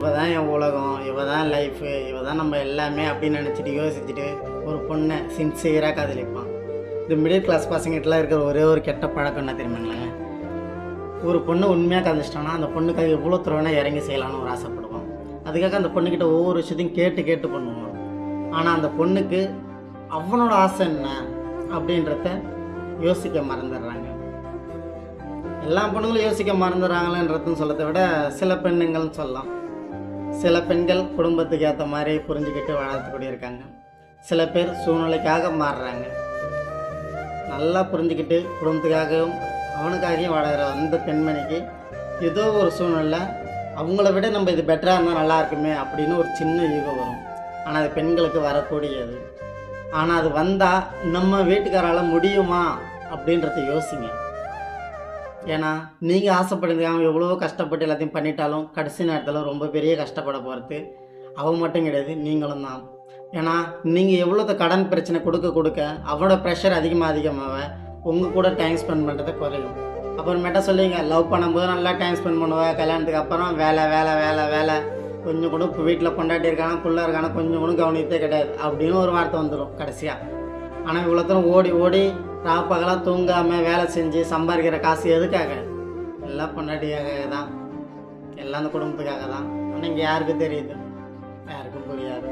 இவ தான் என் உலகம், இவ தான் லைஃபு, இவ தான் நம்ம எல்லாமே அப்படின்னு நினச்சிட்டு யோசிச்சுட்டு ஒரு பொண்ணை சின்சியராக காதலிப்பான். இந்த மிடில் கிளாஸ் பசங்கிட்டலாம் இருக்கிற ஒரே ஒரு கெட்ட பழக்கம் என்ன தெரியுமாங்களேங்க, ஒரு பொண்ணை உண்மையாக காதலிச்சிட்டான்னா அந்த பொண்ணுக்காக எவ்வளோ தூரம்னா இறங்கி செய்யலான்னு ஒரு ஆசைப்படுவான். அதுக்காக அந்த பொண்ணுக்கிட்ட ஒவ்வொரு விஷயத்தையும் கேட்டு கேட்டு பண்ணுவான். ஆனால் அந்த பொண்ணுக்கு அவனோட ஆசை என்ன அப்படின்றத யோசிக்க மறந்துடுறாங்க. எல்லா பொண்ணுங்களும் யோசிக்க மறந்துடுறாங்களேன்றதுன்னு சொல்லத்தை விட சில பெண்ணுங்கள்னு சொல்லலாம். சில பெண்கள் குடும்பத்துக்கு ஏற்ற மாதிரி புரிஞ்சுக்கிட்டு வளர்த்துக்கூடிய இருக்காங்க. சில பேர் சூழ்நிலைக்காக மாறுறாங்க. நல்லா புரிஞ்சுக்கிட்டு குடும்பத்துக்காகவும் அவனுக்காகவும் வளர்கிற அந்த பெண்மணிக்கு ஏதோ ஒரு சூழ்நிலை அவங்கள விட நம்ம இது பெட்டராக இருந்தால் நல்லா இருக்குமே அப்படின்னு ஒரு சின்ன ஈகோ வரும். ஆனால் அது பெண்களுக்கு வரக்கூடியது. ஆனால் அது வந்தால் நம்ம வீட்டுக்காரால் முடியுமா அப்படின்றத யோசிங்க. ஏன்னா நீங்கள் ஆசைப்படுறதுக்காக எவ்வளோ கஷ்டப்பட்டு எல்லாத்தையும் பண்ணிட்டாலும் கடைசி நேரத்தில் ரொம்ப பெரிய கஷ்டப்பட போகிறது அவன் மட்டும் கிடையாது, நீங்களும் தான். ஏன்னா நீங்கள் எவ்வளோத்த கடன் பிரச்சனை கொடுக்க அவனோட ப்ரெஷர் அதிகமாக உங்கள் கூட டைம் ஸ்பெண்ட் பண்ணுறதை குறையும். அப்புறமேட்டா சொல்லுவீங்க, லவ் பண்ணும்போது நல்லா டைம் ஸ்பெண்ட் பண்ணுவேன், கல்யாணத்துக்கு அப்புறம் வேலை வேலை வேலை வேலை, கொஞ்சம் கூட இப்போ வீட்டில் கொண்டாட்டி இருக்கானா புள்ள இருக்கானா கொஞ்சம் கூட கவனித்தே கிடையாது அப்படின்னு ஒரு வார்த்தை வந்துடும் கடைசியாக. ஆனால் இவ்வளோத்தரம் ஓடி ஓடி ராப்பகலாக தூங்காமல் வேலை செஞ்சு சம்பாதிக்கிற காசு எதுக்காக? எல்லாம் பொண்டாட்டியாக தான், எல்லாம் அந்த குடும்பத்துக்காக தான். ஆனால் இங்கே யாருக்கும் தெரியுது, யாருக்கும் புரியாது.